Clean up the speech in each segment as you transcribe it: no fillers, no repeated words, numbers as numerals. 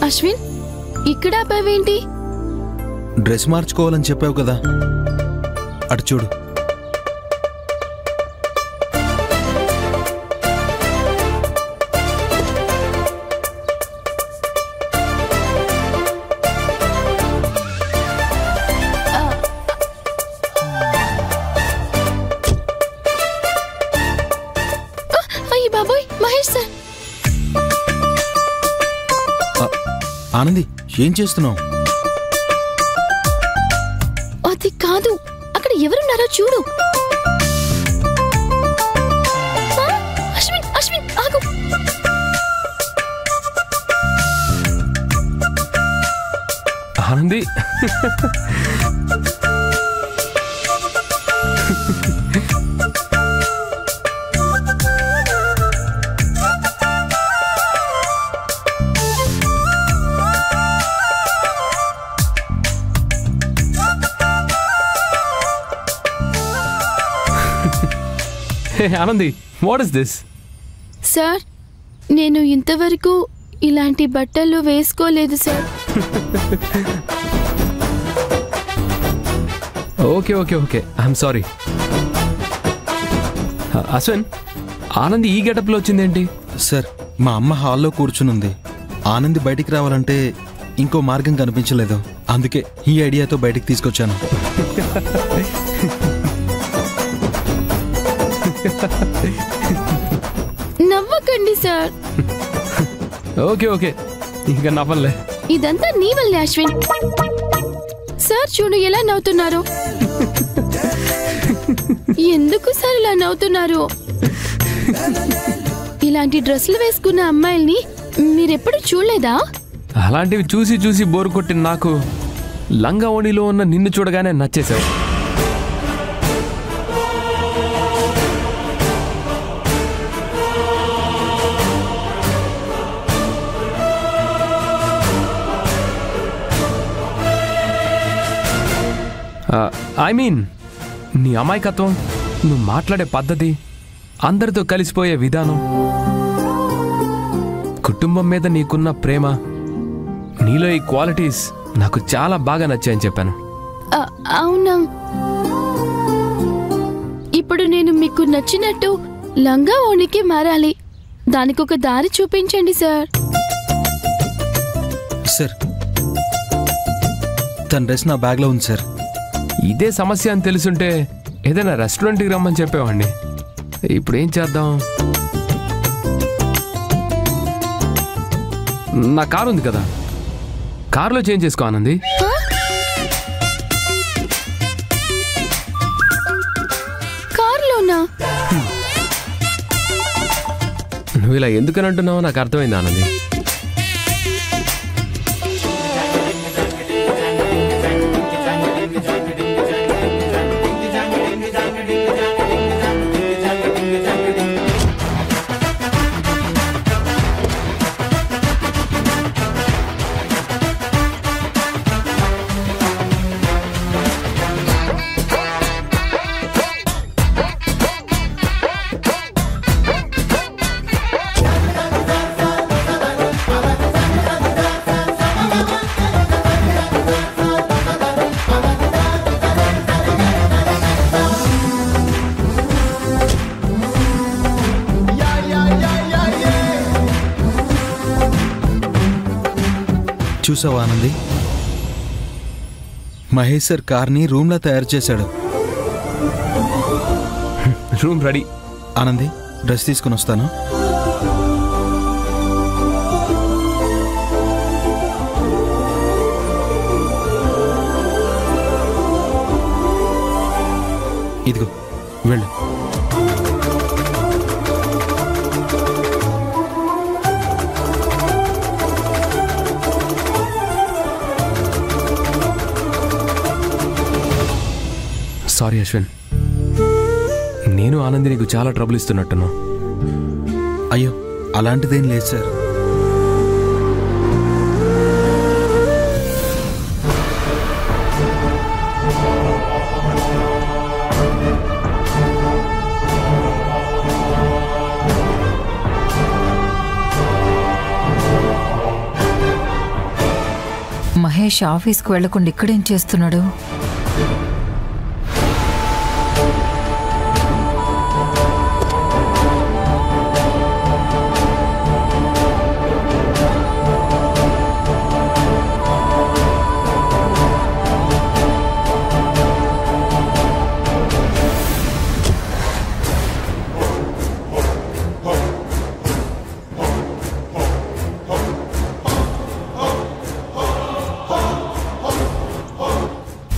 అశ్విన్, ఇక్కడ ఆపావేంటి? డ్రెస్ మార్చుకోవాలని చెప్పావు కదా, అటు చూడు. అయ్యి బాబోయ్, మహేష్ సార్. ఆనంది, ఏం చేస్తున్నావు? అది కాదు, అక్కడ ఎవరున్నారో చూడు. అశ్విన్, అశ్విన్ ఆగు. Anandi, Anandi, what is this? Sir, నేను ఇంతవరకు ఇలాంటి బట్టలు వేసుకోలేదు sir. Okay okay okay, I'm sorry. Ashwin, Anandi ఈ గెటప్లో వచ్చిందేంటి? సార్, మా అమ్మ హాల్లో కూర్చునుంది. ఆనంది బయటికి రావాలంటే ఇంకో మార్గం కనిపించలేదు, అందుకే ఈ ఐడియాతో బయటికి తీసుకొచ్చాను. నవ్వకండి సార్. ఓకే ఓకే, ఇంకా నవ్వలే. ఇదంతా నీ వల్లే అశ్విన్. సార్ చూడు ఎలా నవ్వుతున్నారు. ఎందుకు సార్ ఇలా నవ్వుతున్నారు? ఇలాంటి డ్రెస్సులు వేసుకున్న అమ్మాయిల్ని మీరెప్పుడు చూడలేదా? అలాంటివి చూసి చూసి బోరు కొట్టిన నాకు లంగా ఓణిలో ఉన్న నిన్ను చూడగానే నచ్చేశావు. ఐ మీన్, నీ అమాయకత్వం, నువ్వు మాట్లాడే పద్ధతి, అందరితో కలిసిపోయే విధానం, కుటుంబం మీద నీకున్న ప్రేమ, నీలో ఈ క్వాలిటీస్ నాకు చాలా బాగా నచ్చాయని చెప్పాను. అవునా? ఇప్పుడు నేను మీకు నచ్చినట్టు లంగా ఓణికి మారాలి. దానికి ఒక దారి చూపించండి సార్. సార్, తన డ్రెస్ నా బ్యాగ్లో ఉంది సార్. ఇదే సమస్య అని తెలుసుంటే ఏదైనా రెస్టారెంట్కి రమ్మని చెప్పేవాడిని. ఇప్పుడు ఏం చేద్దాం? నా కారు ఉంది కదా, కారులో చేంజ్ చేసుకో ఆనంది. కారులోనా? నువ్వు ఇలా ఎందుకని అంటున్నావో నాకు అర్థమైంది ఆనంది. చూసావా ఆనంది, మహేష్ సార్ కార్ని రూమ్లో తయారు చేశాడు. Room ready. ఆనంది, డ్రెస్ తీసుకుని వస్తాను. ఇదిగో, వెళ్ళు. సారీ అశ్విన్, నేను ఆనంది నీకు చాలా ట్రబుల్ ఇస్తున్నట్టున్నా. అయ్యో, అలాంటిదేం లేదు సార్. మహేష్ ఆఫీస్కి వెళ్లకుండా ఇక్కడేం చేస్తున్నాడు?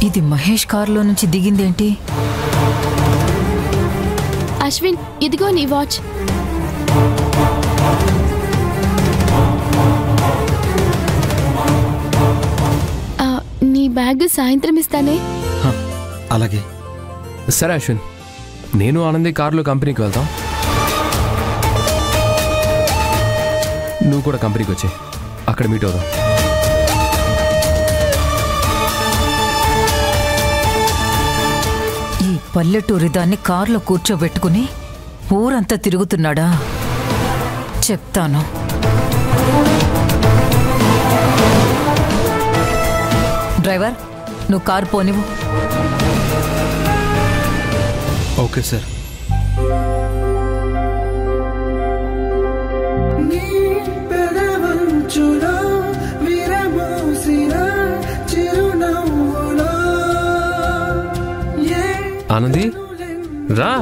ఇది మహేష్ కారులో నుంచి దిగిందేంటి? అశ్విన్, ఇదిగో నీ వాచ్. నీ బ్యాగ్ సాయంత్రం ఇస్తానే. అలాగే. సరే అశ్విన్, నేను ఆనంది కారులో కంపెనీకి వెళ్తాం. నువ్వు కూడా కంపెనీకి వచ్చే, అక్కడ మీట్ అవుదాం. పల్లెటూరి దాన్ని కారులో కూర్చోబెట్టుకుని ఊరంతా తిరుగుతున్నాడా? చెప్తాను. డ్రైవర్, నువ్వు కారు పోనివ్వు. Okay sir. ఆనంది రా.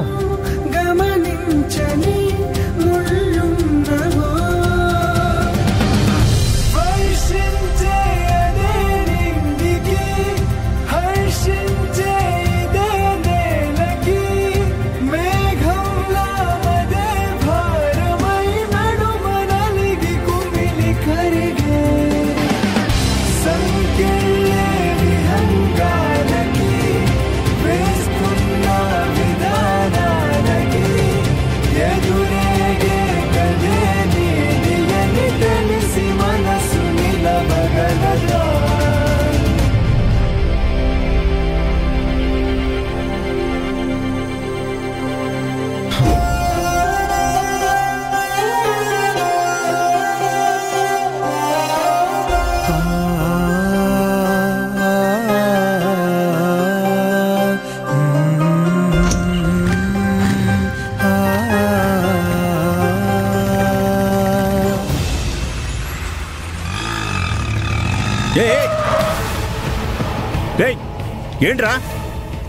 ఏంట్రా,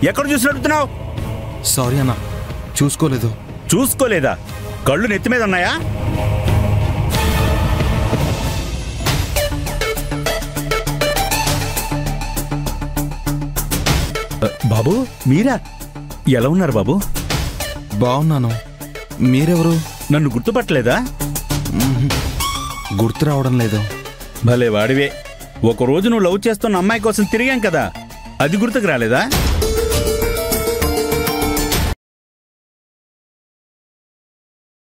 ఎక్కడ చూసి నడుపుతున్నావు? సారీ అన్న, చూసుకోలేదు. చూసుకోలేదా? కళ్ళు నెత్తి మీద ఉన్నాయా? బాబు, మీరా? ఎలా ఉన్నారు బాబు? బాగున్నాను. మీరెవరు? నన్ను గుర్తుపట్టలేదా? గుర్తు రావడం లేదు. భలే వాడివే. ఒకరోజు నువ్వు లవ్ చేస్తున్న అమ్మాయి కోసం తిరిగాం కదా, అది గుర్తుకు రాలేదా?